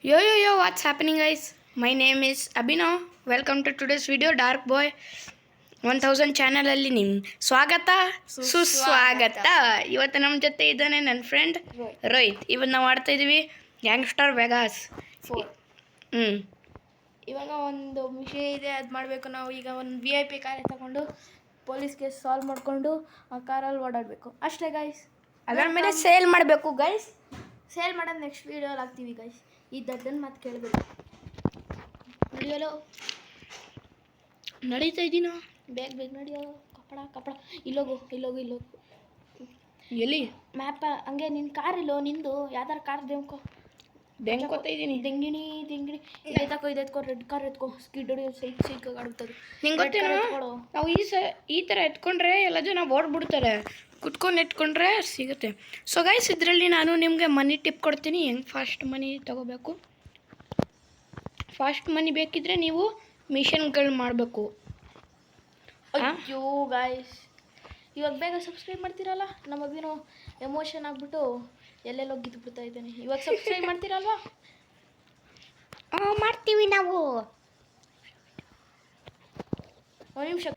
Yo, what's happening, guys? My name is Abhinav. Welcome to today's video, Dark Boy 1000 channel ಅಲ್ಲಿ ಸ್ವಾಗತ ಸುಸ್ವಾಗತ. ಇವತ್ತು ನಮ್ಮ ಜೊತೆ ಇದ್ದಾನೆ ನನ್ನ ಫ್ರೆಂಡ್ ರೋಹಿತ್. ಇವತ್ತು ನಾವು ಆಡ್ತಾ ಇದೀವಿ ಗ್ಯಾಂಗ್ಸ್ಟರ್ ವೆಗಾಸ್ 4. ಇವಾಗ ಒಂದು ವಿಷಯ ಇದೆ, ಅದು ಮಾಡಬೇಕು. ನಾವು ಈಗ ಒಂದು VIP ಕಾರ್ ತಗೊಂಡು ಪೊಲೀಸ್ ಕೇಸ್ ಸಾಲ್ವ್ ಮಾಡಿಕೊಂಡು ಆ ಕಾರಲ್ಲಿ ಓಡಾಡಬೇಕು ಅಷ್ಟೇ ಗೈಸ್. ಅದರ ಮೇಲೆ ಸೇಲ್ ಮಾಡಬೇಕು ಗೈಸ್. ಸೇಲ್ ಮಾಡೋದು ನೆಕ್ಸ್ಟ್ ವೀಡಿಯೋಲ್ಲಿ ಹಾಕ್ತೀವಿ ಗೈಸ್. ಈ ದಡ್ಡನ ಮಾತು ಕೇಳಬೇಕು. ನಡೆಯಲು ನಡೀತಾ ಇದ್ದೀನೋ, ಬೇಗ ನಡೆಯೋ. ಕಪಡ ಇಲ್ಲೋಗು. ಎಲ್ಲಿ ಮ್ಯಾಪ ಹಂಗೆ ನಿನ್ನ ಕಾರ್ ಇಲ್ಲೋ, ನಿಂದು ಯಾವ್ದಾರ ಕಾರ್ ದೆಂಕೋತಾ ಇದ್ದೀನಿ. ದೆಂಗಿಣಿ ಎತ್ಕೋ ರೆಡ್ ಕಾರ್ ಎತ್ಕೋ. ಸ್ಕಿಡ್ ಹೊಡಿಯೋ ಸೈಕ್ ಆಡುತ್ತದೆ. ನಿಂಗೆ ಗೊತ್ತೇನೋ, ನಾವು ಈ ಥರ ಎತ್ಕೊಂಡ್ರೆ ಎಲ್ಲ ಜನ ಓಡ್ಬಿಡ್ತಾರೆ. ಕುತ್ಕೊಂಡು ಎತ್ಕೊಂಡ್ರೆ ಸಿಗುತ್ತೆ. ಸೊ ಗೈಸ್, ಇದರಲ್ಲಿ ನಾನು ನಿಮಗೆ ಮನಿ ಟಿಪ್ ಕೊಡ್ತೀನಿ, ಹೆಂಗೆ ಫಾಸ್ಟ್ ಮನಿ ತಗೋಬೇಕು. ಫಾಸ್ಟ್ ಮನಿ ಬೇಕಿದ್ರೆ ನೀವು ಮಿಷನ್ಗಳು ಮಾಡಬೇಕು. ಅಯ್ಯೋ ಗಾಯ್ಸ್, ಇವಾಗ ಬೇಗ ಸಬ್ಸ್ಕ್ರೈಬ್ ಮಾಡ್ತೀರಲ್ಲ. ನಮ್ಮ ಅಭಿನೋ ಎಮೋಷನ್ ಆಗಿಬಿಟ್ಟು ಎಲ್ಲೆಲ್ಲೋ ಗಿದ್ಬಿಡ್ತಾ ಇದ್ದಾನೆ. ಇವಾಗ ಸಬ್ಸ್ಕ್ರೈಬ್ ಮಾಡ್ತೀರಲ್ವಾ? ಮಾಡ್ತೀವಿ ನಾವು. ಒಂದು ನಿಮಿಷ.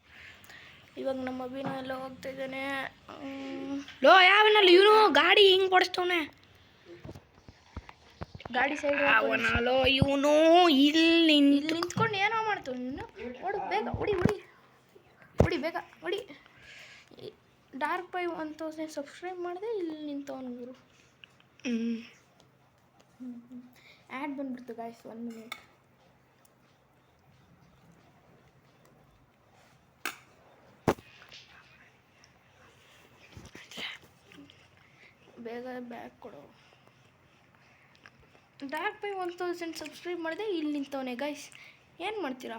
ಇವಾಗ ನಮ್ಮ ಅಭಿನೋ ಎಲ್ಲ ಹೋಗ್ತಾ ಇದ್ದಾನೆ. ಲೋ ಯಾವನಲ್ಲ ಇವನು ಗಾಡಿ ಹಿಂಗೆ ಓಡಿಸ್ತವನೆ. ಗಾಡಿ ಸೈಡ್ ಅವನಲ್ಲೋ ಇವನು ಇಲ್ಲಿ ನಿಂತ್ಕೊಂಡು ಏನೋ ಮಾಡ್ತಾವ ನೀನು. ಓಡು ಬೇಗ, ಹೊಡಿ ಬೇಗ ಹೊಡಿ. ಡಾರ್ಕ್ ಬೈ 1000 ಸಬ್ಸ್ಕ್ರೈಬ್ ಮಾಡಿದೆ, ಇಲ್ಲಿ ನಿಂತವನು ಗುರು. ಆ್ಯಡ್ ಬಂದ್ಬಿಡ್ತು ಗಾಯ್ಸ್. 1 ಮಿನಿಟ್. ಬೇಗ ಬ್ಯಾಗ್ ಕೊಡು. ಡಾರ್ಕ್ ಬೈ 1000 ಸಬ್ಸ್ಕ್ರೈಬ್ ಮಾಡಿದೆ, ಇಲ್ಲಿ ನಿಂತವನೆ ಗೈಸ್. ಏನು ಮಾಡ್ತೀರಾ?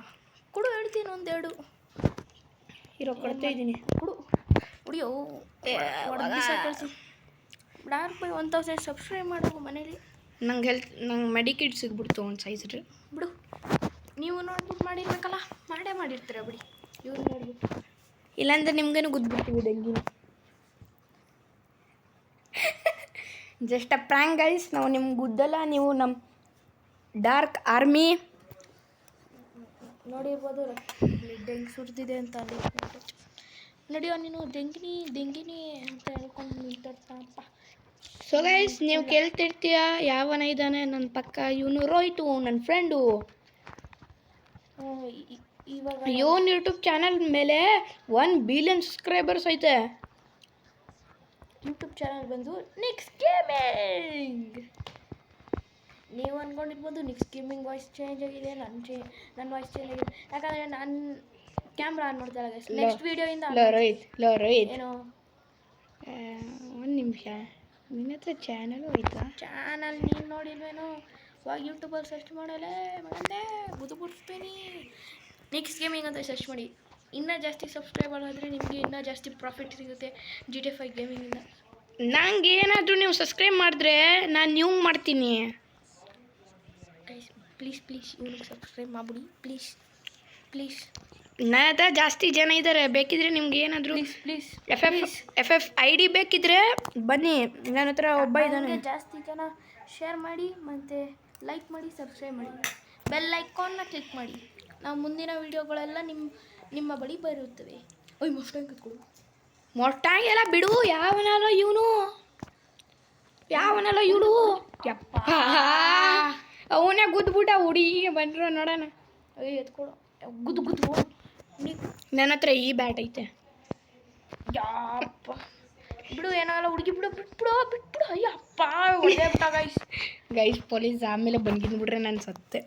ಕೊಡು, ಹೇಳ್ತೀನಿ ಒಂದೆರಡು. ಇರೋ ಕೊಡ್ತಾ ಇದ್ದೀನಿ, ಕೊಡು. ಕುಡಿಯೋ. ಡಾರ್ಕ್ ಬೈ 1000 ಸಬ್ಸ್ಕ್ರೈಬ್ ಮಾಡೋ ಮನೇಲಿ. ನಂಗೆ ಮೆಡಿಕಿಟ್ ಸಿಗ್ಬಿಡ್ತು ಒಂದು ಸೈಜ್ರೆ. ಬಿಡು, ನೀವು ನೋಡ್ಬಿಟ್ಟು ಮಾಡಿರ್ಬೇಕಲ್ಲ. ಮಾಡಿರ್ತೀರ ಬಿಡಿ. ಇವ್ರು ನೋಡ್ಬಿಟ್ಟು, ಇಲ್ಲಾಂದ್ರೆ ನಿಮ್ಗೇನು ಗುದ್ಬಿಡ್ತೀವಿ ಡೆಂಗಿನ. Just a prank guys. ನಾವು ನಿಮ್ಗೆ ಗುದ್ದಲ್ಲ, ನೀವು ನಮ್ಮ ಡಾರ್ಕ್ ಆರ್ಮಿ ನೋಡಿರ್ಬೋದು. ಡೆಂಗಿ ಸುರಿದಿದೆ ಅಂತ ಅಲ್ಲಿ ನಡೆಯೋ. ನೀನು ಡೆಂಗಿನಿ ಅಂತ ಹೇಳ್ಕೊಂಡು ನಿಂತಪ್ಪ. ಸೊ ಗೈಸ್, ನೀವು ಕೇಳ್ತಿರ್ತೀಯ ಯಾವನ ಇದ್ದಾನೆ ನನ್ನ ಪಕ್ಕ. ಇವನು ರೋಹಿತು, ನನ್ನ ಫ್ರೆಂಡು. ಇವಾಗ ಇವನ್ ಯೂಟ್ಯೂಬ್ ಚಾನಲ್ ಮೇಲೆ 1 ಬಿಲಿಯನ್ ಸಬ್ಸ್ಕ್ರೈಬರ್ಸ್ ಐತೆ. ಯೂಟ್ಯೂಬ್ ಚಾನಲ್ ಬಂದು ನಿಕ್ಸ್ ಗೇಮಿಂಗ್. ನೀವು ಅಂದ್ಕೊಂಡಿರ್ಬೋದು ನಿಕ್ಸ್ ಗೇಮಿಂಗ್ ವಾಯ್ಸ್ ಚೇಂಜ್ ಆಗಿದೆ, ನನ್ನ ವಾಯ್ಸ್ ಚೇಂಜ್ ಆಗಿದೆ. ಯಾಕಂದರೆ ನಾನು ಕ್ಯಾಮ್ರಾ ಆನ್ ಮಾಡ್ತಾಳೆ ಗೈಸ್. ನೆಕ್ಸ್ಟ್ ವೀಡಿಯೋಯಿಂದ ರೋಹಿತ್ ಏನೋ ಒಂದು ನಿಮಿಷ. ನಿನ್ನ ಹತ್ರ ಚಾನಲು ಆಯ್ತಾ? ಚಾನಲ್ ನೀನು ನೋಡಿಲ್ವೇನೋ? ಇವಾಗ ಯೂಟ್ಯೂಬಲ್ಲಿ ಸರ್ಚ್ ಮಾಡಲೇ ಮಗಂದೆ ಬುದ್ಬಿಡ್ತೀನಿ. ನಿಕ್ಸ್ ಗೇಮಿಂಗ್ ಅಂತ ಸರ್ಚ್ ಮಾಡಿ. ಇನ್ನೂ ಜಾಸ್ತಿ ಸಬ್ಸ್ಕ್ರೈಬರ್ ಆದರೆ ನಿಮಗೆ ಇನ್ನೂ ಜಾಸ್ತಿ ಪ್ರಾಫಿಟ್ ಸಿಗುತ್ತೆ GTA 5 ಗೇಮಿಂಗಿಂದ. ನಂಗೆ ಏನಾದರೂ ನೀವು ಸಬ್ಸ್ಕ್ರೈಬ್ ಮಾಡಿದ್ರೆ ನಾನು ನೀವು ಮಾಡ್ತೀನಿ ಗೈಸ್. ಪ್ಲೀಸ್ ಇವ್ನಿಗೆ ಸಬ್ಸ್ಕ್ರೈಬ್ ಮಾಡಿಬಿಡಿ ಪ್ಲೀಸ್. ನನ್ನ ಹತ್ರ ಜಾಸ್ತಿ ಜನ ಇದ್ದಾರೆ. ಬೇಕಿದ್ರೆ ನಿಮ್ಗೆ ಏನಾದರೂ ಪ್ಲೀಸ್ FF ID ಬೇಕಿದ್ರೆ ಬನ್ನಿ, ನನ್ನ ಹತ್ರ ಒಬ್ಬ ಇದ್ದಾನೆ. ಜಾಸ್ತಿ ಜನ ಶೇರ್ ಮಾಡಿ ಮತ್ತು ಲೈಕ್ ಮಾಡಿ, ಸಬ್ಸ್ಕ್ರೈಬ್ ಮಾಡಿ, ಬೆಲ್ ಐಕಾನ್ನ ಕ್ಲಿಕ್ ಮಾಡಿ. ನಾವು ಮುಂದಿನ ವೀಡಿಯೋಗಳೆಲ್ಲ ನಿಮ್ಮ ಬಳಿ ಬರುತ್ತವೆ. ಮೊಟ್ಟಂಗೆ ಕತ್ಕೊಡು. ಮೊಟ್ಟಾಗಿ ಎಲ್ಲ ಬಿಡು. ಯಾವನಲ್ಲ ಇವನು ಯಪ್ಪ, ಅವನೇ ಗುದ್ಬಿಟ್ಟ. ಹುಡುಗಿಗೆ ಬಂದ್ರು ನೋಡೋಣ. ಎತ್ಕೊಡು. ಗುದ್ದು ನನ್ನ ಹತ್ರ ಈ ಬ್ಯಾಟ್ ಐತೆ. ಯಪ್ಪ ಬಿಡು, ಏನಾಗಲ್ಲ. ಹುಡುಗಿ ಬಿಟ್ಬಿಡು. ಅಯ್ಯಪ್ಪ ಹೊಡೆದ್ಬಿಟ್ಟ ಗೈಸ್. ಪೊಲೀಸ್ ಆಮೇಲೆ ಬಂದ್ಬಿಟ್ರೆ ನಾನು ಸತ್ತೆ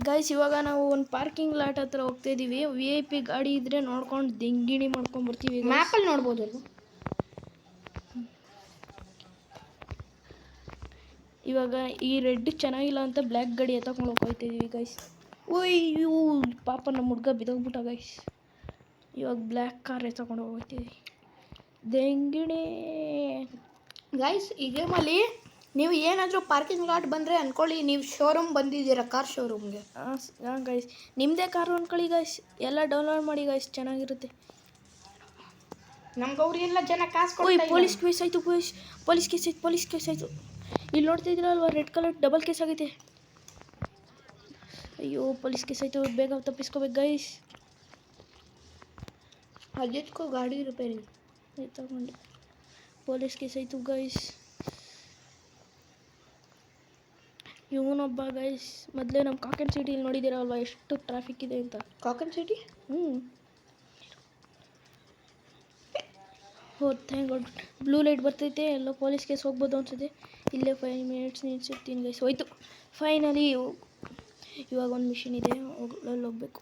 ಗೈಸ್. ಇವಾಗ ನಾವು ಒಂದು ಪಾರ್ಕಿಂಗ್ ಲಾಟ್ ಹತ್ರ ಹೋಗ್ತಾ ಇದ್ದೀವಿ. VIP ಗಾಡಿ ಇದ್ರೆ ನೋಡ್ಕೊಂಡು ದಿಂಗಿಣಿ ಮಾಡ್ಕೊಂಡು ಬರ್ತೀವಿ. ಮ್ಯಾಪಲ್ಲಿ ನೋಡ್ಬೋದು. ಇವಾಗ ಈ ರೆಡ್ ಚೆನ್ನಾಗಿಲ್ಲ ಅಂತ ಬ್ಲ್ಯಾಕ್ ಗಾಡಿ ಎತ್ತಕೊಂಡು ಹೋಗ್ತಾ ಇದ್ದೀವಿ ಗೈಸ್. ಓಯ್ಯೂ ಪಾಪ ನಮ್ಮ ಹುಡುಗ ಬಿದ್ದೋಗ್ಬಿಟ್ಟ ಗೈಸ್. ಇವಾಗ ಬ್ಲ್ಯಾಕ್ ಕಾರ್ ಎತ್ತಕೊಂಡು ಹೋಗ್ತೀವಿ. ದಿಂಗಿಣಿ ಗೈಸ್, ಈ ಗೇಮಲ್ಲಿ ನೀವು ಏನಾದರೂ ಪಾರ್ಕಿಂಗ್ ಲಾಟ್ ಬಂದರೆ ಅಂದ್ಕೊಳ್ಳಿ ನೀವು ಶೋರೂಮ್ ಬಂದಿದ್ದೀರಾ, ಕಾರ್ ಶೋರೂಮ್ಗೆ. ಹಾಂ ಗೈಸ್, ನಿಮ್ಮದೇ ಕಾರು ಅಂದ್ಕೊಳ್ಳಿ ಗೈಸ್. ಎಲ್ಲ ಡೌನ್ಲೋಡ್ ಮಾಡಿ ಗೈಸ್, ಚೆನ್ನಾಗಿರುತ್ತೆ. ನಮ್ಗೆ ಅವ್ರಿಗೆಲ್ಲ ಜನ ಕಾಸು ಓಯ್ ಕೊಡ್ತಾ ಪೊಲೀಸ್ ಕೇಸ್ ಆಯಿತು ಪೊಲೀಸ್ ಕೇಸ್ ಆಯಿತು ಇಲ್ಲಿ ನೋಡ್ತಾ ಇದ್ದೀರಲ್ವ ರೆಡ್ ಕಲರ್ ಡಬಲ್ ಕೇಸ್ ಆಗೈತೆ ಅಯ್ಯೋ ಪೊಲೀಸ್ ಕೇಸ್ ಆಯಿತು ಬೇಗ ತಪ್ಪಿಸ್ಕೋಬೇಕು ಗೈಸ್ ಅಜಿತ್ಕೋ ಗಾಡಿ ರಿಪೇರಿ ತಗೊಂಡು ಪೊಲೀಸ್ ಕೇಸ್ ಆಯಿತು ಗೈಸ್ ಇವನೊಬ್ಬ ಗೈಸ್ ಮೊದಲೇ ನಮ್ಮ ಕಾಕನ್ ಸಿಟಿಲಿ ನೋಡಿದ್ದೀರಲ್ವ ಎಷ್ಟು ಟ್ರಾಫಿಕ್ ಇದೆ ಅಂತ ಕಾಕನ್ city thank god blue light ಬರ್ತೈತೆ ಎಲ್ಲ ಪೊಲೀಸ್ ಕೇಸ್ ಹೋಗ್ಬೋದು ಅನ್ಸುತ್ತೆ ಇಲ್ಲೇ 5 ಮಿನಿಟ್ಸ್ ನಿಲ್ಸಿರ್ತೀನಿ ಗೈಸ್ ಹೋಯ್ತು ಫೈನಲಿ ಇವಾಗ ಒಂದು ಮಿಷಿನ್ ಇದೆ ಅಲ್ಲಿ ಹೋಗ್ಬೇಕು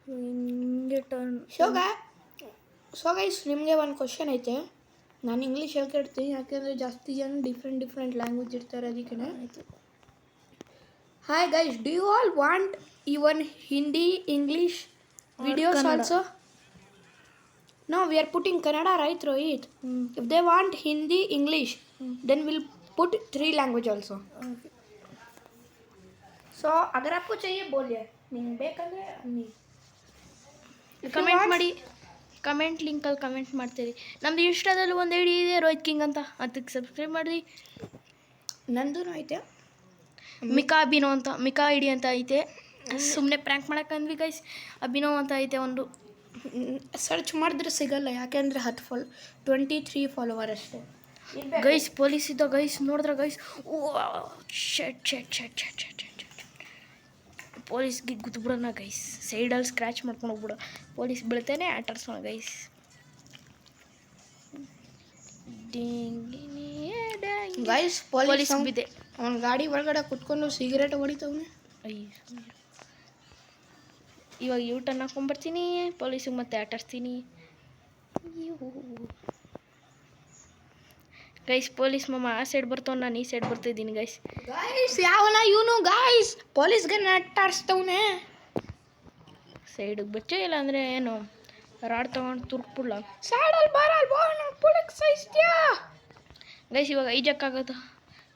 ಹಿಂಗೆ ಟರ್ನ್ ಸೊ ಗೈಸ್ ನಿಮಗೆ ಒಂದು ಕ್ವಶನ್ ಐತೆ ನಾನು ಇಂಗ್ಲೀಷ್ ಹೇಳ್ಕೊಡ್ತೀನಿ ಯಾಕೆಂದರೆ ಜಾಸ್ತಿ ಜನ ಡಿಫ್ರೆಂಟ್ ಲ್ಯಾಂಗ್ವೇಜ್ ಇರ್ತಾರೆ ಅದಕ್ಕೆ ಆಯಿತು hi guys do you all want even Hindi English videos Kannada. also? No, we are putting Kannada, right, Rohit? If they want Hindi, English, then we'll put 3 language also. So, अगर आपको चाहिए बोलिए नहीं ಬೇಕಂದ್ರೆ comment ಮಾಡಿ ಕಮೆಂಟ್ ಲಿಂಕಲ್ಲಿ ಕಮೆಂಟ್ ಮಾಡ್ತೀರಿ ನಮ್ಮದು ಇನ್ಸ್ಟಾದಲ್ಲಿ ಒಂದು ಐಡಿ ಇದೆ ರೋಹಿತ್ ಕಿಂಗ್ ಅಂತ ಅದಕ್ಕೆ ಸಬ್ಸ್ಕ್ರೈಬ್ ಮಾಡಿ ನಂದು ಐತೆ ಮಿಕಾ ಅಭಿನವ್ ಅಂತ ಮಿಕಾ ಐಡಿ ಅಂತ ಐತೆ ಸುಮ್ಮನೆ ಪ್ರ್ಯಾಂಕ್ ಮಾಡಕ್ಕಂದ್ವಿ ಗೈಸ್ ಅಭಿನವ್ ಅಂತ ಐತೆ ಒಂದು ಸರ್ಚ್ ಮಾಡಿದ್ರೆ ಸಿಗಲ್ಲ ಯಾಕೆಂದರೆ 23 ಫಾಲೋವರ್ ಅಷ್ಟೇ ಗೈಸ್ ಪೊಲೀಸ್ ಇದ್ದ ಗೈಸ್ ನೋಡಿದ್ರೆ ಗೈಸ್ ಓ ಶಟ್ ಪೊಲೀಸ್ಗೆ ಗುದ್ಬಿಡೋಣ ಗೈಸ್ ಸೈಡಲ್ಲಿ ಸ್ಕ್ರ್ಯಾಚ್ ಮಾಡ್ಕೊಂಡು ಹೋಗ್ಬಿಡೋ ಪೊಲೀಸ್ ಬೀಳ್ತೇನೆ ಆಟಾಡ್ಸೋಣ ಗೈಸ್ ಗೈಸ್ ಪೊಲೀಸ್ ಪೊಲೀಸ್ ಬಿದ್ದೆ ಅವ್ನ ಗಾಡಿ ಒಳಗಡೆ ಕುತ್ಕೊಂಡು ಸಿಗರೇಟ್ ಹೊಡಿತವನೆ ಅಯ್ಯೋ ಇವಾಗ ಯೂಟರ್ನ್ ಹಾಕೊಂಡ್ಬರ್ತೀನಿ ಪೊಲೀಸಿಗೆ ಮತ್ತೆ ಆಟಾಡ್ಸ್ತೀನಿ ಗೈಸ್ ಪೊಲೀಸ್ ಮಾಮ ಆ ಸೈಡ್ ಬರ್ತಾವ ನಾನು ಈ ಸೈಡ್ ಬರ್ತಿದ್ದೀನಿ ಗೈಸ್ ಗೈಸ್ ಯಾವನ ಇವನು ಗೈಸ್ ಪೊಲೀಸ್ಗೆ ನಟ್ಟಾಡ್ಸ್ತವನೆ ಸೈಡಿಗೆ ಬಚ್ಚ ಇಲ್ಲ ಅಂದರೆ ಏನು ರಾಡ್ ತೊಗೊಂಡು ತುರ್ಕ್ಬಿಡ್ಲ ಸೈಡಲ್ಲಿ ಬರಲ್ ಪೊಲೀಸ್ ಸಹಿಸ್ತ್ಯಾ ಗೈಸ್ ಇವಾಗ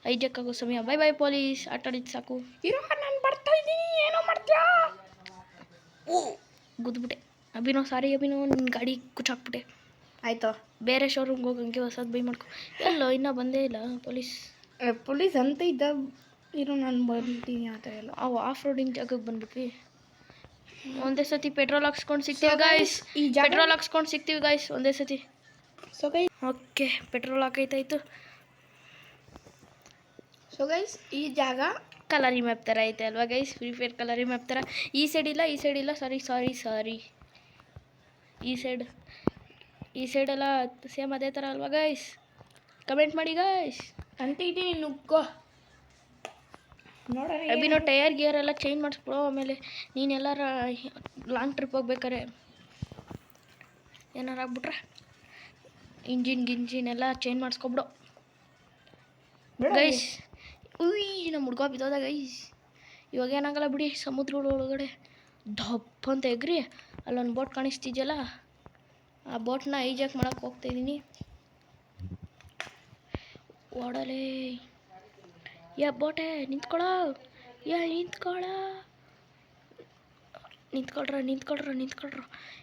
ಐಜಕ್ ಆಗೋ ಸಮಯ ಬೈ ಬೈ ಪೊಲೀಸ್ ಆಟಾಡಿದ್ದು ಸಾಕು ಇರೋ ನಾನು ಬರ್ತಾ ಇದ್ದೀನಿ ಏನೋ ಮಾಡ್ತೀಯಾ ಓ ಗುದ್ಬಿಟ್ಟೆ ಅಭಿನವ್ ಸಾರಿ ಅಭಿನವ್ ನಿನ್ನ ಗಾಡಿ ಕುಚ್ಚಾಕ್ಬಿಟ್ಟೆ ಆಯ್ತು ಬೇರೆ ಶೋರೂಮ್ಗೆ ಹೋಗಂಗೆ ಹೊಸದು ಬೈ ಮಾಡ್ಕೊ ಎಲ್ಲೋ ಇನ್ನೂ ಬಂದೇ ಇಲ್ಲ ಪೊಲೀಸ್ ಅಂತ ಇದ್ದ ಇರೋ ನಾನು ಬರ್ತೀನಿ ಆ ಥರ ಎಲ್ಲ ಅವು ಆಫ್ ರೋಡಿಂಗ್ ಜಾಗಕ್ಕೆ ಬಂದ್ಬಿಟ್ವಿ ಒಂದೇ ಸತಿ ಪೆಟ್ರೋಲ್ ಹಾಕ್ಸ್ಕೊಂಡು ಸಿಗ್ತೀವಿ ಗೈಸ್ ಈ ಜಾಗ ಪೆಟ್ರೋಲ್ ಹಾಕ್ಸ್ಕೊಂಡು ಸಿಗ್ತೀವಿ ಗೈಸ್ ಒಂದೇ ಸತಿ ಸೊ ಗೈಸ್ ಓಕೆ ಪೆಟ್ರೋಲ್ ಹಾಕೈತಾಯ್ತು ಸೊ ಗೈಸ್ ಈ ಜಾಗ ಕಲರಿ ಮ್ಯಾಪ್ ಥರ ಐತೆ ಅಲ್ವಾ guys free fire Kalahari map ಥರ ಈ ಸೈಡ್ ಇಲ್ಲ ಸಾರಿ ಈ ಸೈಡೆಲ್ಲ ಸೇಮ್ ಅದೇ ಥರ ಅಲ್ವಾ ಗೈಸ್ ಕಮೆಂಟ್ ಮಾಡಿ ಗೈಸ್ ಅಂತ ಇದ್ದೀನಿ ನುಗ್ಗೋ ನೋಡೋಣ ಅಭಿನೋ ಟೈರ್ ಗಿಯರ್ ಎಲ್ಲ ಚೇಂಜ್ ಮಾಡಿಸ್ಬಿಡೋ ಆಮೇಲೆ ನೀನೆಲ್ಲಾರ ಲಾಂಗ್ ಟ್ರಿಪ್ ಹೋಗ್ಬೇಕಾರೆ ಏನಾರು ಆಗ್ಬಿಟ್ರೆ ಇಂಜಿನ್ ಎಲ್ಲ ಚೇಂಜ್ ಮಾಡಿಸ್ಕೊಬಿಡೋ ಗೈಸ್ ಉಯ್ ನಮ್ಮ ಹುಡುಗ ಬಿದ್ದೋದ ಗೈಸ್ ಇವಾಗ ಏನಾಗಲ್ಲ ಬಿಡಿ ಸಮುದ್ರಗಳ ಒಳಗಡೆ ದಪ್ಪ ಅಂತ ಎಗ್ರಿ ಅಲ್ಲೊಂದು ಬೋಟ್ ಕಾಣಿಸ್ತಿದ್ಯಲ್ಲ ಆ ಬೋಟ್ನ ಐಜಾಕ್ ಮಾಡೋಕ್ಕೆ ಹೋಗ್ತಾಯಿದ್ದೀನಿ ಓಡಲೇ ಯಾ ಬೋಟೆ ನಿಂತ್ಕೊಳ್ರ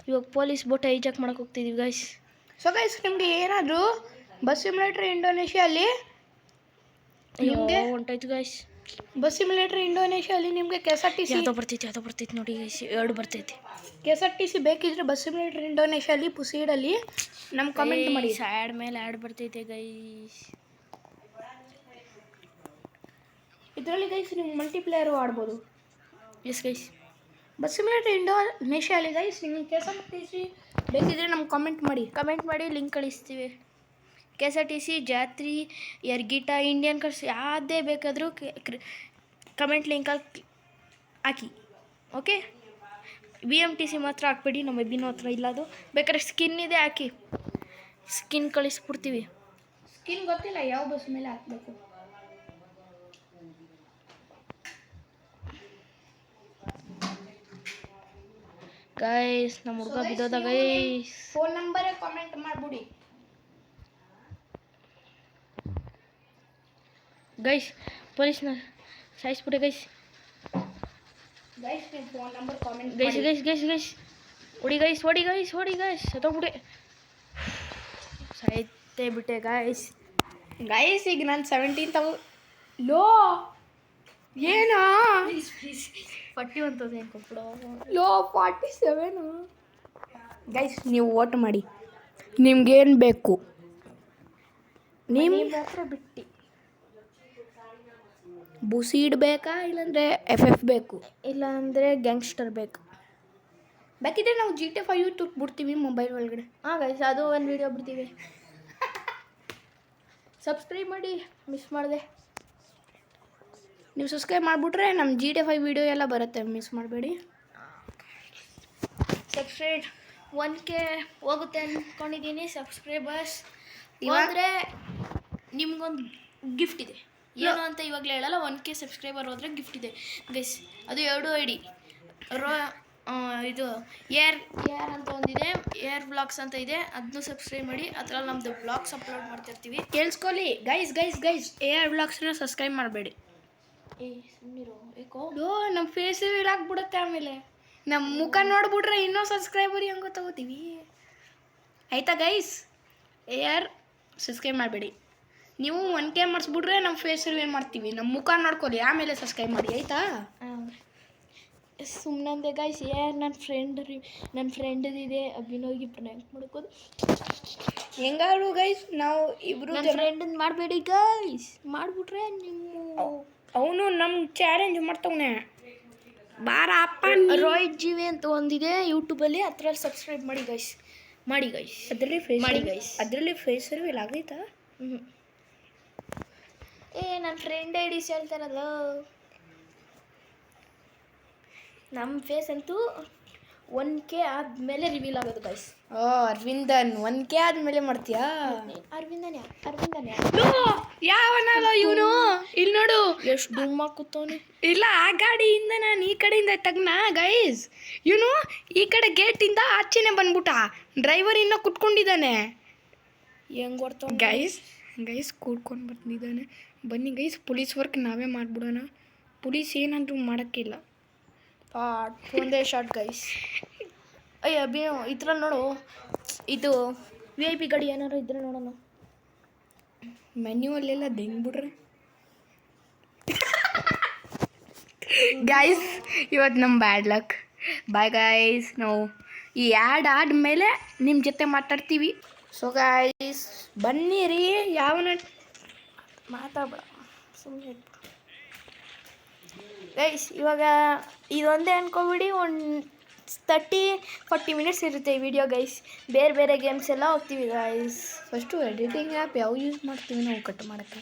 ಇವಾಗ ಪೊಲೀಸ್ ಬೋಟೆ ಐಜಾಕ್ ಮಾಡೋಕ್ಕೆ ಹೋಗ್ತಿದ್ದೀವಿ ಗೈಸ್ ಸೊ ಗೈಸ್ ನಿಮಗೆ ಏನಾದರೂ ಬಸ್ ಸಿಮ್ಯುಲೇಟರ್ ಇಂಡೋನೇಷ್ಯಲ್ಲಿ ನಿಮಗೆ ಹೊಂಟಾಯ್ತು ಗೈಸ್ ಬಸ್ ಸಿಮ್ಯುಲೇಟರ್ ಇಂಡೋನೇಷ್ಯಲ್ಲಿ ನಿಮಗೆ KSRTC ಯಾವುದೋ ಬರ್ತೈತೆ ನೋಡಿ ಗೈಸ್ 2 ಬರ್ತೈತೆ KSRTC ಬೇಕಿದ್ರೆ ಬಸ್ ಸಿಮ್ಯುಲೇಟರ್ ಇಂಡೋನೇಷ್ಯಲ್ಲಿ ಪುಸೀಡಲ್ಲಿ ನಮ್ಗೆ ಕಮೆಂಟ್ ಮಾಡಿ ಆ್ಯಡ್ ಮೇಲೆ ಆ್ಯಡ್ ಬರ್ತೈತೆ ಗೈಸ್ ಇದರಲ್ಲಿ ಗೈಸ್ ನೀವು ಮಲ್ಟಿಪ್ಲೇಯರು ಆಡ್ಬೋದು ಎಸ್ ಗೈಸ್ ಬಸ್ ಸಿಮ್ಯುಲೇಟರ್ ಇಂಡೋನೇಷ್ಯಲ್ಲಿ ಗೈಸ್ ನಿಮಗೆ KSRTC ಬೇಕಿದ್ರೆ ನಮ್ಗೆ ಕಮೆಂಟ್ ಮಾಡಿ ಲಿಂಕ್ ಕಳಿಸ್ತೀವಿ KSRTC ಜಾತ್ರಿ ಯರ್ಗಿಟ ಇಂಡಿಯನ್ ಕಾರ್ಸ್ ಯಾವುದೇ ಬೇಕಾದರೂ ಕಮೆಂಟ್ ಲಿಂಕಲ್ಲಿ ಹಾಕಿ ಓಕೆ BMTC ಮಾತ್ರ ಹಾಕ್ಬೇಡಿ ನಮ್ಮ ಅಭಿನವ್ ಹತ್ರ ಇಲ್ಲ ಅದು ಬೇಕಾದ್ರೆ ಸ್ಕಿನ್ ಇದೆ ಹಾಕಿ ಸ್ಕಿನ್ ಕಳಿಸ್ಬಿಡ್ತೀವಿ ಸ್ಕಿನ್ ಗೊತ್ತಿಲ್ಲ ಯಾವ ಬಸ್ ಮೇಲೆ ಹಾಕಬೇಕು ಗೈಸ್ ನಮ್ಮ ಹುಡುಗ ಬಿದ್ದೋದ ಗೈಸ್ ಫೋನ್ ನಂಬರೇ ಕಾಮೆಂಟ್ ಮಾಡ್ಬಿಡಿ ಗೈಸ್ ಪೊಲೀಸ್ನ ಸಾಯಿಸ್ಬಿಟ್ಟೆ ಗೈಸ್ ಗೈಸ್ ನಿಮ್ಮ ಫೋನ್ ನಂಬರ್ ಕಾಮೆಂಟ್ ಗೈಸ್ ಹೊಡಿ ಗೈಸ್ ಸತ್ತೋಗ್ಬಿಟ್ಟೆ ಸಾಯ್ತೇ ಬಿಟ್ಟೆ ಗೈಸ್. ಗೈಸ್ ಈಗ ನಾನು 17,000 ಲೋ ಏನಾ 41,000 ಕೊಟ್ಬಿಡೋ. ಲೋ 47. ಗೈಸ್ ನೀವು ವೋಟ್ ಮಾಡಿ, ನಿಮ್ಗೇನು ಬೇಕು? ನಿಮ್ಮ ಮಾತ್ರ ಬಿಟ್ಟು ಬುಸೀಡ್ ಬೇಕಾ ಇಲ್ಲಾಂದರೆ FF ಬೇಕು? ಇಲ್ಲ ಅಂದರೆ ಗ್ಯಾಂಗ್ಸ್ಟರ್ ಬೇಕು. ಬೇಕಿದ್ರೆ ನಾವು GTA 5 ಬಿಡ್ತೀವಿ ಮೊಬೈಲ್ ಒಳಗಡೆ. ಹಾಂ ಗೈಸ್ ಅದು ಒಂದು ವೀಡಿಯೋ ಬಿಡ್ತೀವಿ. ಸಬ್ಸ್ಕ್ರೈಬ್ ಮಾಡಿ, ಮಿಸ್ ಮಾಡಿದೆ. ನೀವು ಸಬ್ಸ್ಕ್ರೈಬ್ ಮಾಡಿಬಿಟ್ರೆ ನಮ್ಮ GTA 5 ವೀಡಿಯೋ ಎಲ್ಲ ಬರುತ್ತೆ, ಮಿಸ್ ಮಾಡಬೇಡಿ. ಸಬ್ಸ್ಕ್ರೈಬ್ 1K ಹೋಗುತ್ತೆ ಅಂದ್ಕೊಂಡಿದ್ದೀನಿ ಸಬ್ಸ್ಕ್ರೈಬರ್ಸ್. ಇವಾಗ ಅಂದರೆ ನಿಮ್ಗೊಂದು ಗಿಫ್ಟ್ ಇದೆ. ಏನು ಅಂತ ಇವಾಗಲೇ ಹೇಳಲ್ಲ. 1K ಸಬ್ಸ್ಕ್ರೈಬರ್ ಹೋದರೆ ಗಿಫ್ಟ್ ಇದೆ ಗೈಸ್. ಅದು 2 ID ಇದು ಏರ್ ಅಂತ ಒಂದಿದೆ, ಏರ್ ವ್ಲಾಗ್ಸ್ ಅಂತ ಇದೆ. ಅದನ್ನು ಸಬ್ಸ್ಕ್ರೈಬ್ ಮಾಡಿ. ಅದ್ರಲ್ಲಿ ನಮ್ಮದು ವ್ಲಾಗ್ಸ್ ಅಪ್ಲೋಡ್ ಮಾಡ್ತಿರ್ತೀವಿ. ಕೇಳಿಸ್ಕೊಳ್ಳಿ ಗೈಸ್ AR ವ್ಲಾಗ್ಸ್ನ ಸಬ್ಸ್ಕ್ರೈಬ್ ಮಾಡಬೇಡಿ. ಸುಮ್ಮನಿರೋ ಏಕೋ ನಮ್ಮ ಫೇಸ್ ಆಗ್ಬಿಡುತ್ತೆ. ಆಮೇಲೆ ನಮ್ಮ ಮುಖ ನೋಡ್ಬಿಟ್ರೆ ಇನ್ನೂ ಸಬ್ಸ್ಕ್ರೈಬರ್ ಹೆಂಗೆ ತಗೋತೀವಿ. ಆಯಿತಾ ಗೈಸ್? AR ಸಬ್ಸ್ಕ್ರೈಬ್ ಮಾಡಬೇಡಿ. ನೀವು 1K ಮಾಡಿಸ್ಬಿಟ್ರೆ ನಮ್ಮ ಫೇಸ್ ರಿವೀಲ್ ಮಾಡ್ತೀವಿ. ನಮ್ಮ ಮುಖ ನೋಡ್ಕೊಳ್ಳಿ, ಆಮೇಲೆ ಸಬ್ಸ್ಕ್ರೈಬ್ ಮಾಡಿ. ಆಯಿತಾ? ಸುಮ್ಮನಂದೆ ಗೈಸ್. ನನ್ನ ಫ್ರೆಂಡದಿದೆ ಅಭಿನವ್ಗೆ ಪ್ರ್ಯಾಂಕ್ ಮಾಡ್ಕೋದು. ಹೆಂಗಾದ್ರು ಗೈಸ್ ನಾವು ಇಬ್ರು ನನ್ನ ಫ್ರೆಂಡನ್ನ ಮಾಡಬೇಡಿ ಗೈಸ್. ಮಾಡಿಬಿಟ್ರೆ ನೀವು ಅವನು ನಮ್ಮ ಚಾಲೆಂಜ್ ಮಾಡ್ತವನೆ. ಬಾರ ಅಪ್ಪ ರೋಹಿತ್ ಜೀವಿ ಅಂತ ಒಂದಿದೆ ಯೂಟ್ಯೂಬಲ್ಲಿ, ಅದ್ರಲ್ಲಿ ಸಬ್ಸ್ಕ್ರೈಬ್ ಮಾಡಿ ಗೈಸ್. ಅದರಲ್ಲಿ ಫೇಸ್ ರಿವೀಲ್ ಆಗೈತಾ? ನನ್ನ ಫ್ರೆಂಡ್ ಐಡಿಸ್ ಹೇಳ್ತಾರಲ್ಲ, ನಮ್ಮ ಫೇಸ್ ಅಂತೂ 1K ಆದಮೇಲೆ ರಿವೀಲ್ ಆಗೋದು ಗೈಸ್. ಅರವಿಂದನ್ 1K ಆದಮೇಲೆ ಮಾಡ್ತೀಯಾ? ಅರವಿಂದನ್ ಯಾವನಲ್ಲ ಇವನು. ಇಲ್ಲಿ ನೋಡು ಎಷ್ಟು ಡುಮ್ ಹಾಕುತ್ತವನು. ಇಲ್ಲ, ಆ ಗಾಡಿಯಿಂದ ನಾನು ಈ ಕಡೆಯಿಂದ ತಗ್ನ ಗೈಸ್. ಇವನು ಈ ಕಡೆ ಗೇಟಿಂದ ಆಚೆನೆ ಬಂದ್ಬಿಟ್ಟ. ಡ್ರೈವರ್ ಇನ್ನೂ ಕುತ್ಕೊಂಡಿದ್ದಾನೆ. ಹೆಂಗೆ ಕೊಡ್ತಾವ ಗೈಸ್ ಕೂಡ್ಕೊಂಡು ಬಂದಿದ್ದಾನೆ. ಬನ್ನಿ ಗೈಸ್, ಪೊಲೀಸ್ ವರ್ಕ್ ನಾವೇ ಮಾಡಿಬಿಡೋಣ. ಪೊಲೀಸ್ ಏನಂದ್ರೂ ಮಾಡೋಕ್ಕಿಲ್ಲ. ಒಂದೇ ಶಾರ್ಟ್ ಗೈಸ್. ಅಯ್ಯ ಇದ್ರಲ್ಲಿ ನೋಡು, ಇದು VIP ಗಾಡಿ ಏನಾರು ಇದ್ರೆ ನೋಡೋಣ. ಮೆನ್ಯೂವಲ್ಲೆಲ್ಲ ದಿಂಗ್ಬಿಡ್ರೆ ಗೈಸ್. ಇವತ್ತು ನಮ್ಮ ಬ್ಯಾಡ್ ಲಕ್. Bye guys. ನಾವು ಈ ಆ್ಯಡ್ ಆದಮೇಲೆ ನಿಮ್ಮ ಜೊತೆ ಮಾತಾಡ್ತೀವಿ. ಸೊ ಗೈಸ್ ಬನ್ನಿರಿ. ಯಾವನ ಮಾತಾಡ್ಬೇಡ, ಸುಮ್ಮನೆ ಗೈಸ್. ಇವಾಗ ಇದೊಂದೇ ಅನ್ಕೊಬಿಡಿ, ಒಂದು 30-40 ಮಿನಿಟ್ಸ್ ಇರುತ್ತೆ ಈ ವಿಡಿಯೋ ಗೈಸ್. ಬೇರೆ ಗೇಮ್ಸ್ ಎಲ್ಲ ಹೋಗ್ತೀವಿ ಗೈಸ್. ಫಸ್ಟು ಎಡಿಟಿಂಗ್ ಆ್ಯಪ್ ಯಾವ ಯೂಸ್ ಮಾಡ್ತೀವಿ ನಾವು ಕಟ್ ಮಾಡೋಕ್ಕೆ?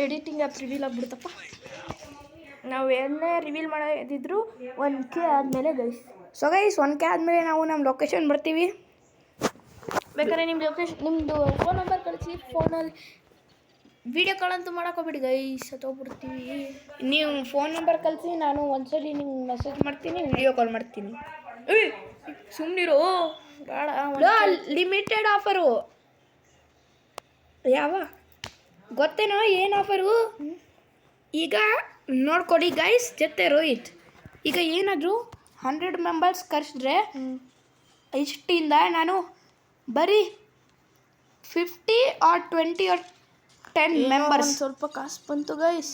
ಎಡಿಟಿಂಗ್ ಆ್ಯಪ್ ರಿವೀಲ್ ಆಗಿಬಿಡುತ್ತಪ್ಪ. ನಾವು ಏನೇ ರಿವೀಲ್ ಮಾಡೋದಿದ್ರು 1K ಆದಮೇಲೆ ಗೈಸ್. ಸೊ ಗೈಸ್ 1K ಆದಮೇಲೆ ನಾವು ನಮ್ಮ ಲೊಕೇಶನ್ ಬರ್ತೀವಿ. ಬೇಕಾದ್ರೆ ನಿಮ್ಮದು ಫೋನ್ ನಂಬರ್ ಕಳಿಸಿ. ಫೋನಲ್ಲಿ ವಿಡಿಯೋ ಕಾಲ್ ಅಂತೂ ಮಾಡೋಕ್ಕೋಗ್ಬಿಡಿ ಗೈಸ್, ಸತ್ತೋಗ್ಬಿಡ್ತೀವಿ. ನೀವು ಫೋನ್ ನಂಬರ್ ಕಳಿಸಿ, ನಾನು ಒಂದ್ಸಲಿ ನಿಮ್ಗೆ ಮೆಸೇಜ್ ಮಾಡ್ತೀನಿ, ವಿಡಿಯೋ ಕಾಲ್ ಮಾಡ್ತೀನಿ. ಸುಮ್ಮನಿರೋ ಬೇಡ. Limited offer. ಯಾವ ಗೊತ್ತೇನೋ ಏನು ಆಫರು? ಈಗ ನೋಡ್ಕೊಡಿ ಗೈಸ್. ಜೊತೆ ರೋಹಿತ್ ಈಗ ಏನಾದರೂ 100 ಮೆಂಬರ್ಸ್ ಕರೆಸಿದ್ರೆ ಇಷ್ಟಿಂದ ನಾನು ಬರೀ 50 or 20 or 10 ಮೆಂಬರ್ಸ್. ಸ್ವಲ್ಪ ಕಾಸು ಬಂತು ಗೈಸ್.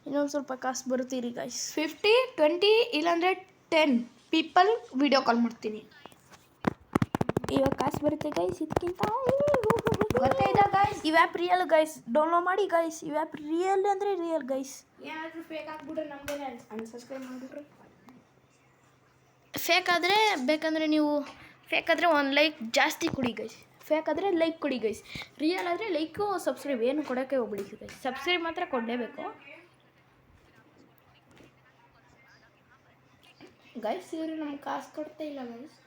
ಇನ್ನೊಂದು ಸ್ವಲ್ಪ ಕಾಸು ಬರುತ್ತೀರಿ ಗೈಸ್. 50, 20 ಇಲ್ಲಾಂದರೆ 10 ಪೀಪಲ್ ವಿಡಿಯೋ ಕಾಲ್ ಮಾಡ್ತೀನಿ. ಇವಾಗ ಕಾಸು ಬರುತ್ತೆ ಗೈಸ್. ಇದಕ್ಕಿಂತ ಗೊತ್ತಾಯ್ತಾ ಗೈಸ್? ಈ ಆ್ಯಪ್ ರಿಯಲ್ ಗೈಸ್. ಡೌನ್ಲೋಡ್ ಮಾಡಿ ಗೈಸ್. ಈ ಆ್ಯಪ್ ರಿಯಲ್ ಅಂದರೆ ರಿಯಲ್ ಗೈಸ್. ಏನಾದರೂ ಫೇಕ್ ಆಗಿಬಿಟ್ರೆ ನಮ್ಮದೇ ಅನ್ಸಬ್ಸ್ಕ್ರೈಬ್ ಮಾಡಿಬಿಟ್ರೆ. ಫೇಕ್ ಆದರೆ ಬೇಕಂದರೆ ನೀವು ಫೇಕಾದರೆ 1 ಲೈಕ್ ಜಾಸ್ತಿ ಕೊಡಿ ಗೈಸ್. ಫೇಕ್ ಆದರೆ ಲೈಕ್ ಕೊಡಿ ಗೈಸ್. ರಿಯಲ್ ಆದರೆ ಲೈಕು ಸಬ್ಸ್ಕ್ರೈಬ್ ಏನು ಕೊಡೋಕ್ಕೆ ಹೋಗ್ಬಿಡಿ ಗೈಸ್. ಸಬ್ಸ್ಕ್ರೈಬ್ ಮಾತ್ರ ಕೊಡಲೇಬೇಕು ಗೈಸ್. ಇವರು ನಮ್ಗೆ ಕಾಸು ಕೊಡ್ತಾ ಇಲ್ಲ ಗೈಸ್.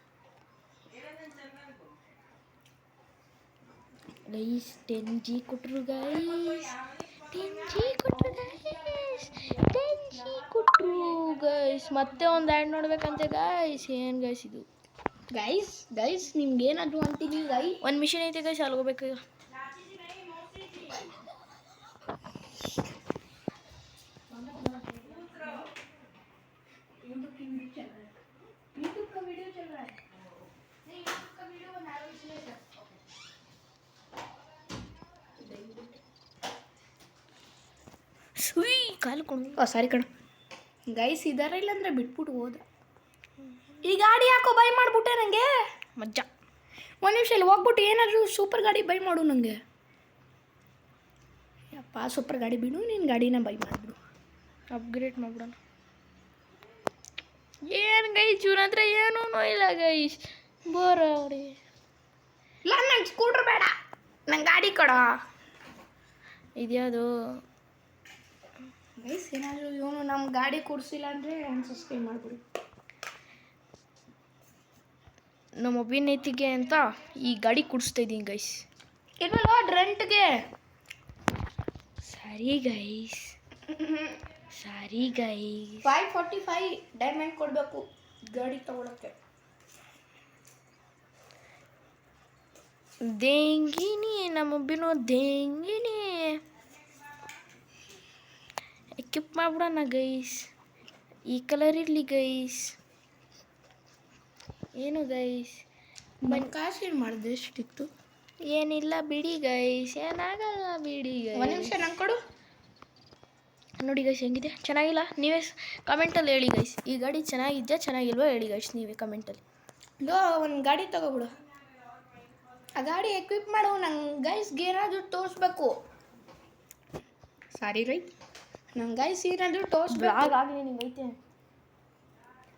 ಗೈಸ್ 10G ಕೊಟ್ಟರು ಗೈಸ್. 10G ಕೊಟ್ಟರು ಗೈಸ್. 10G ಕೊಟ್ಟರು ಗೈಸ್. ಮತ್ತೆ ಒಂದು ಆ್ಯಡ್ ನೋಡ್ಬೇಕಂತೆ ಗೈಸ್. ಏನು ಗೈಸ್ ಇದು? ಗೈಸ್ ನಿಮ್ಗೆ ಏನಾದರೂ ಅಂತೀನಿ ಗೈ. ಒಂದು ಮಿಷನ್ ಐತೆ ಗೈಸ್, ಅಲ್ಲಿ ಹೋಗ್ಬೇಕು. यूट्यूब की वीडियो चल रहा है, यूट्यूब का वीडियो चल रहा है, नहीं यूट्यूब का वीडियो बना रहा हूँ इसलिए सर। ಸುಯ್ ಕಾಲು ಕೊಂಡು ಓ ಸಾರಿ ಕಣ ಗೈಸ್ ಇದಾರ ಇಲ್ಲಾಂದ್ರೆ ಬಿಟ್ಬಿಟ್ಟು ಹೋದ. ಈ ಗಾಡಿ ಯಾಕೋ ಬೈ ಮಾಡಿಬಿಟ್ಟೆ ನನಗೆ. ಮಜ್ಜ. ಒಂದು ನಿಮಿಷ ಇಲ್ಲಿ ಹೋಗ್ಬಿಟ್ಟು ಏನಾದರೂ ಸೂಪರ್ ಗಾಡಿ ಬೈ ಮಾಡು ನನಗೆ. ಯಪ್ಪ ಸೂಪರ್ ಗಾಡಿ ಬಿಡು, ನಿನ್ನ ಗಾಡಿನ ಬೈ ಮಾಡಿಬಿಡು. ಅಪ್ಗ್ರೇಡ್ ಮಾಡ್ಬಿಡೋಣ. ಏನು ಗೈಸ್ ಇವ್ರ ಹತ್ರ ಏನೂ ಇಲ್ಲ ಗೈಸ್, ಬೋರ್ ಅವ್ರಿ. ಇಲ್ಲ ನಂಗೆ ಸ್ಕೂಟ್ರ್ ಬೇಡ, ನಂಗೆ ಗಾಡಿ ಕೊಡ. ಇದ್ಯಾವುದು ಗೈಸ್ ಏನಾದರೂ ಇವನು ನಮ್ಮ ಗಾಡಿ ಕೊಡಿಸಿಲ್ಲ ಅಂದರೆ ಅನ್ಸಬ್ಸ್ಕ್ರೈಬ್ ಮಾಡಿಬಿಡು. ನಮ್ಮ ಅಭಿನೇತಿಗೆ ಅಂತ ಈ ಗಾಡಿ ಕೊಡಿಸ್ತಾ ಇದ್ದೀನಿ ಗೈಸ್. ಇಲ್ವಲ್ಲ ರೆಂಟ್ಗೆ. ಸರಿ ಗೈಸ್, ಸರಿ ಗೈಸ್. 545 ಡೈಮಂಡ್ ಕೊಡಬೇಕು ಗಾಡಿ ತಗೊಳಕ್ಕೆ. ದೇಂಗಿನಿ ನಮ್ಮ ಅಭಿನೋ ದೇಂಗಿನಿ. ಎಕ್ಕಿಪ್ ಮಾಡ್ಬಿಡೋಣ ಗೈಸ್, ಈ ಕಲರ್ ಇರಲಿ ಗೈಸ್. ಏನು ಗೈಸ್ ಕಾಸು ಏನು ಮಾಡಿದೆ ಎಷ್ಟಿತ್ತು? ಏನಿಲ್ಲ ಬಿಡಿ ಗೈಸ್, ಏನಾಗಲ್ಲ ಬಿಡಿ ಒಂದು ಗೈಸ್. ನಿಮಿಷ ನಂಗೆ ಕೊಡು. ನೋಡಿ ಗೈಸ್ ಹೆಂಗಿದೆ, ಚೆನ್ನಾಗಿಲ್ಲ? ನೀವೇ ಕಮೆಂಟಲ್ಲಿ ಹೇಳಿ ಗೈಸ್, ಈ ಗಾಡಿ ಚೆನ್ನಾಗಿದ್ಯಾ ಚೆನ್ನಾಗಿಲ್ವಾ ಹೇಳಿ ಗೈಸ್ ನೀವೇ ಕಮೆಂಟಲ್ಲಿ. ಲೋ ಒಂದು ಗಾಡಿ ತಗೋಬಿಡು, ಆ ಗಾಡಿ ಎಕ್ವಿಪ್ ಮಾಡು. ನಂಗೆ ಗೈಸ್ಗೆ ಏನಾದರೂ ತೋರಿಸ್ಬೇಕು. ಸಾರಿ ರೈಟ್, ನಂಗೆ ಗೈಸ್ ಏನಾದರೂ ತೋರಿಸ್ಬೇಕು. ಬ್ಲಾಗ್ ಆಗಲಿ ನಿಂಗೈತೆ,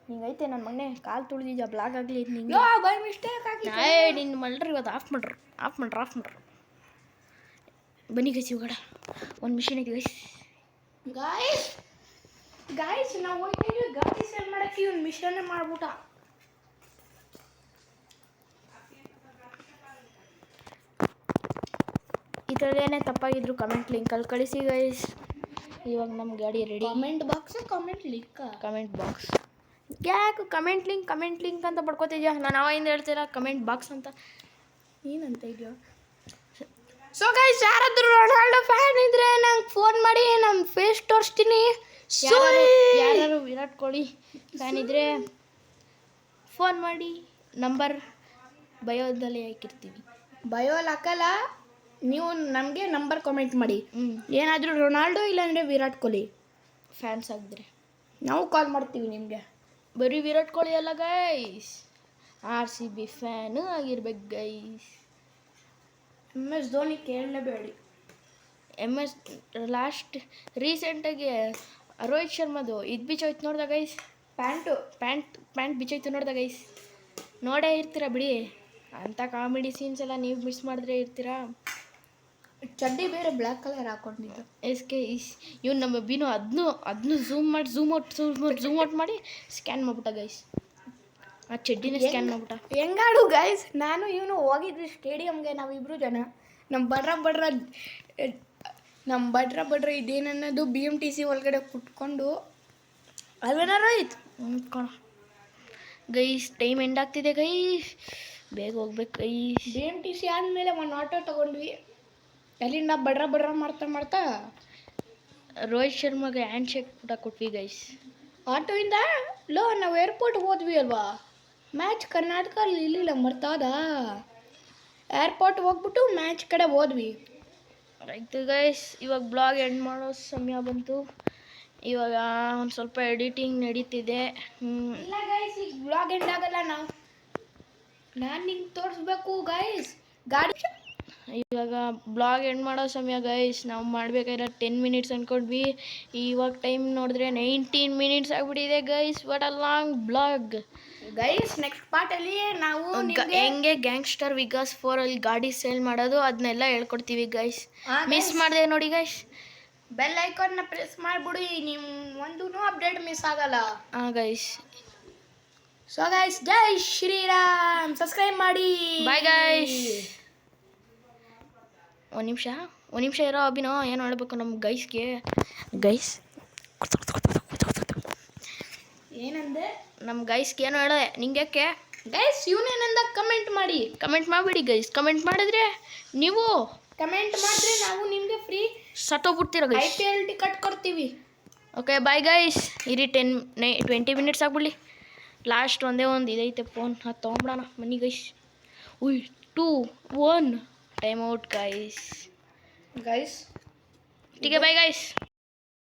ನಿಂಗೈತೆ ನನ್ನ ಮಗನೇ ಕಾಲು ತುಳಿದಿದ್ಯಾ, ಬ್ಲಾಗ್ ಆಗಲಿ ನಿಂಗೆ. ಲೋ ಬೈ ಮಿಸ್ಟೇಕ್ ಆಗಿ ನಿನ್ನ ಮಲ್ರಿ ಇವತ್ತು ಆಫ್ ಮಾಡ್ರಿ, ಆಫ್ ಮಾಡ್ರಿ. ಬನ್ನಿ ಗೈಸ್ ಇವಾಗ ಒಂದು ಮಿಷಿನ್ ಐತಿ ಗೈಸ್. ಗಾಯ್ಸ್ ನಾವು ಹೋಗ್ತೀವಿ ಗಾಡಿ ಸೇಲ್ ಮಾಡಕ್ಕೆ, ಇವ್ನು ಮಿಷನ್ನೇ ಮಾಡ್ಬಿಟ್ಟ. ಇದರಲ್ಲಿ ಏನೇ ತಪ್ಪಾಗಿದ್ರು ಕಮೆಂಟ್ ಲಿಂಕಲ್ಲಿ ಕಳಿಸಿ ಗೈಸ್. ಇವಾಗ ನಮ್ಮ ಗಾಡಿ ready. Comment box comment link, comment box ಯಾಕೆ ಕಮೆಂಟ್ ಲಿಂಕ್ ಅಂತ ಪಡ್ಕೋತಿದ್ಯಾ? ನಾನು ಅವಾಗಿಂದ ಹೇಳ್ತೀರಾ ಕಮೆಂಟ್ ಬಾಕ್ಸ್ ಅಂತ ಏನಂತ ಇದೆಯೋ. ಸೊ ಗೈಸ್ ಯಾರಾದರೂ ರೊನಾಲ್ಡೋ ಫ್ಯಾನ್ ಇದ್ರೆ ನಂಗೆ ಫೋನ್ ಮಾಡಿ, ನಮ್ಮ ಫೇಸ್ ತೋರಿಸ್ತೀನಿ. ಯಾರು ವಿರಾಟ್ ಕೊಹ್ಲಿ ಫ್ಯಾನ್ ಇದ್ದರೆ ಫೋನ್ ಮಾಡಿ, ನಂಬರ್ ಬಯೋದಲ್ಲಿ ಹಾಕಿರ್ತೀವಿ. ಬಯೋಲ್ ಹಾಕಲ್ಲ, ನೀವು ನಮಗೆ ನಂಬರ್ ಕಾಮೆಂಟ್ ಮಾಡಿ. ಏನಾದರೂ ರೊನಾಲ್ಡೋ ಇಲ್ಲಾಂದರೆ ವಿರಾಟ್ ಕೊಹ್ಲಿ ಫ್ಯಾನ್ಸ್ ಆಗಿದ್ರೆ ನಾವು ಕಾಲ್ ಮಾಡ್ತೀವಿ ನಿಮಗೆ. ಬರೀ ವಿರಾಟ್ ಕೊಹ್ಲಿ ಅಲ್ಲ ಗೈಸ್, RCB ಫ್ಯಾನು ಆಗಿರ್ಬೇಕು ಗೈಸ್. MS ಧೋನಿ ಕೇಳಲೇಬೇಡಿ. MS ಲಾಸ್ಟ್ ರೀಸೆಂಟಾಗಿ ರೋಹಿತ್ ಶರ್ಮಾದು ಇದು ಬಿಚ್ಚೋಯ್ತು ನೋಡ್ದ ಗೈಸ್, ಪ್ಯಾಂಟ್ ಬಿಚ್ಚೋಯ್ತು ನೋಡ್ದ ಗೈಸ್. ನೋಡೇ ಇರ್ತೀರಾ ಬಿಡಿ, ಅಂಥ ಕಾಮಿಡಿ ಸೀನ್ಸ್ ಎಲ್ಲ ನೀವು ಮಿಸ್ ಮಾಡಿದ್ರೆ ಇರ್ತೀರಾ. ಚಡ್ಡಿ ಬೇರೆ ಬ್ಲ್ಯಾಕ್ ಕಲರ್ ಹಾಕೊಂಡಿದ್ದು. ಎಸ್ಕೆ ಇವ್ನು ನಮ್ಮ ಬಿನು ಅದನ್ನು ಝೂಮ್ ಔಟ್ ಮಾಡಿ ಸ್ಕ್ಯಾನ್ ಮಾಡ್ಬಿಟ್ಟ ಗೈಸ್, ಆ ಚಡ್ಡಿನ ಸ್ಕ್ಯಾನ್ ಮಾಡ್ಬಿಟ್ಟ. ಹೆಂಗಾಡು ಗೈಸ್, ನಾನು ಇವನು ಹೋಗಿದ್ವಿ ಸ್ಟೇಡಿಯಮ್ಗೆ ನಾವಿಬ್ಬರು ಜನ. ನಮ್ಮ ಬಡ್ರ ಇದೇನನ್ನೋದು BMTC ಒಳಗಡೆ ಕುಟ್ಕೊಂಡು ಅಲ್ವೇನಾರು ಆಯ್ತು ಕಣ ಗೈಸ್. ಟೈಮ್ ಎಂಡ್ ಆಗ್ತಿದೆ ಗೈಸ್, ಬೇಗ ಹೋಗ್ಬೇಕು ಗೈಸ್. BMTC ಆದಮೇಲೆ ಒಂದು ಆಟೋ ತೊಗೊಂಡ್ವಿ. ಅಲ್ಲಿಂದ ಬಡ್ರ ಮಾಡ್ತಾ ರೋಹಿತ್ ಶರ್ಮಾಗೆ ಹ್ಯಾಂಡ್ ಶೇಕ್ ಕೂಡ ಕೊಟ್ವಿ ಗೈಸ್. ಆಟೋಯಿಂದ ನಾವು ಏರ್ಪೋರ್ಟ್ಗೆ ಹೋದ್ವಿ ಅಲ್ವಾ, ಮ್ಯಾಚ್ ಕರ್ನಾಟಕಲ್ಲಿ ಇರಲಿಲ್ಲ ಮರ್ತಾದ. ಏರ್ಪೋರ್ಟ್ ಹೋಗ್ಬಿಟ್ಟು ಮ್ಯಾಚ್ ಕಡೆ ಹೋದ್ವಿ. ಆಯಿತು ಗೈಸ್, ಇವಾಗ ಬ್ಲಾಗ್ ಎಂಡ್ ಮಾಡೋ ಸಮಯ ಬಂತು. ಇವಾಗ ಒಂದು ಸ್ವಲ್ಪ ಎಡಿಟಿಂಗ್ ನಡೀತಿದೆ. ಇಲ್ಲ ಗೈಸ್, ಈಗ ಬ್ಲಾಗ್ ಎಂಡ್ ಆಗಲ್ಲ. ನಾನು ನಿಂಗೆ ತೋರಿಸ್ಬೇಕು ಗೈಸ್ ಗಾಡಿ. ಇವಾಗ ಬ್ಲಾಗ್ ಎಂಡ್ ಮಾಡೋ ಸಮಯ ಗೈಸ್. ನಾವು ಮಾಡಬೇಕಾದ್ರೆ 10 ಮಿನಿಟ್ಸ್ ಅಂದ್ಕೊಂಡ್ವಿ, ಇವಾಗ ಟೈಮ್ ನೋಡಿದ್ರೆ 19 ಮಿನಿಟ್ಸ್ ಆಗಿಬಿಟ್ಟಿದೆ guys. What a long blog guys. Next ಪಾರ್ಟಲ್ಲಿ ನಾವು ಹೆಂಗೆ ಗ್ಯಾಂಗ್ಸ್ಟರ್ ವಿಕಾಸ್ 4 ಅಲ್ಲಿ ಗಾಡಿ ಸೇಲ್ ಮಾಡೋದು ಅದನ್ನೆಲ್ಲ ಹೇಳ್ಕೊಡ್ತೀವಿ ಗೈಸ್. ಮಿಸ್ ಮಾಡಿದೆ ನೋಡಿ ಗೈಸ್, ಬೆಲ್ ಐಕಾನ್ನ ಪ್ರೆಸ್ ಮಾಡಿಬಿಡಿ, ನೀವು ಒಂದೂ ಅಪ್ಡೇಟ್ ಮಿಸ್ ಆಗಲ್ಲ. ಹಾಂ guys. So guys, Jai Shriram, subscribe ಮಾಡಿ. Bye guys. ಒಂದು ನಿಮಿಷ ಇರೋ ಅಭಿನೋ, ಏನು ಹೇಳಬೇಕು ನಮ್ಮ ಗೈಸ್ಗೆ. ಗೈಸ್ ಏನಂದೆ? ನಮ್ಮ ಗೈಸ್ಗೆ ಏನೋ ಹೇಳ ನಿಂಗೆ ಯಾಕೆ ಗೈಸ್? ಇವನೇನಂದ ಕಮೆಂಟ್ ಮಾಡಿ. ಕಮೆಂಟ್ ಮಾಡಿಬಿಡಿ ಗೈಸ್. ಕಮೆಂಟ್ ಮಾಡಿದ್ರೆ ನೀವು ಕಮೆಂಟ್ ಮಾಡಿದ್ರೆ ನಾವು ನಿಮಗೆ ಫ್ರೀ ಸತ್ತೋಗ್ಬಿಡ್ತೀರ ಗೈಸ್. IPL ಟಿಕೆಟ್ ಕೊಡ್ತೀವಿ. ಓಕೆ ಬಾಯ್ ಗೈಸ್ ಇರಿ 20 ಮಿನಿಟ್ಸ್ ಆಗ್ಬಿಡ್ಲಿ. ಲಾಸ್ಟ್ ಒಂದೇ ಒಂದು ಇದೈತೆ ಫೋನ್, ಅದು ತೊಗೊಂಬಿಡೋಣ money guys. 2 1 time out guys. Guys ಟೀಕೆ ಬಾಯ್ ಗೈಸ್.